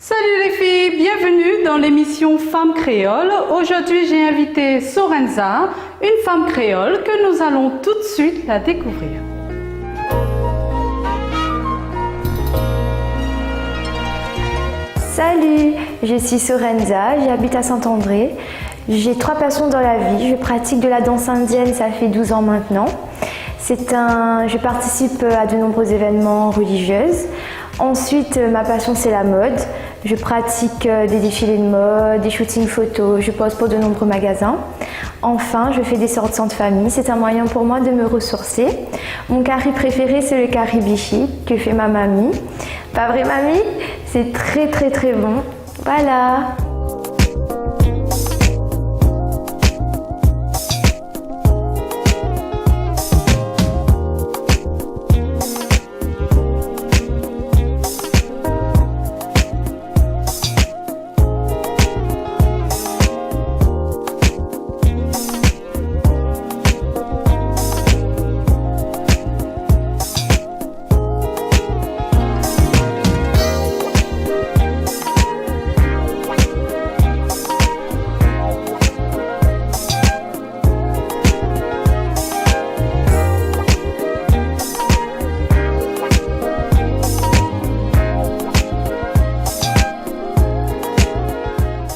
Salut les filles, bienvenue dans l'émission Femmes Créoles. Aujourd'hui, j'ai invité Sorenza, une femme créole que nous allons tout de suite la découvrir. Salut, je suis Sorenza, j'habite à Saint-André. J'ai 3 passions dans la vie. Je pratique de la danse indienne, ça fait 12 ans maintenant. Je participe à de nombreux événements religieux. Ensuite, ma passion c'est la mode. Je pratique des défilés de mode, des shootings photos, je pose pour de nombreux magasins. Enfin, je fais des sorties de famille, c'est un moyen pour moi de me ressourcer. Mon curry préféré c'est le curry bichi que fait ma mamie. Pas vrai mamie? C'est très bon. Voilà.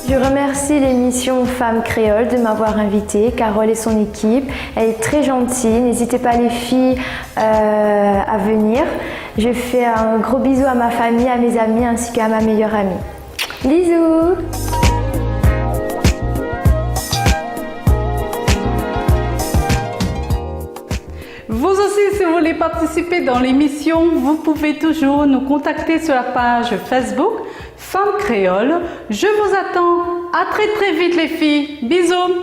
Je remercie l'émission Femmes Créoles de m'avoir invitée, Carole et son équipe. Elle est très gentille, n'hésitez pas les filles à venir. Je fais un gros bisou à ma famille, à mes amis ainsi qu'à ma meilleure amie. Bisous! Vous aussi, si vous voulez participer dans l'émission, vous pouvez toujours nous contacter sur la page Facebook Femmes Créoles. Je vous attends. À très vite les filles. Bisous.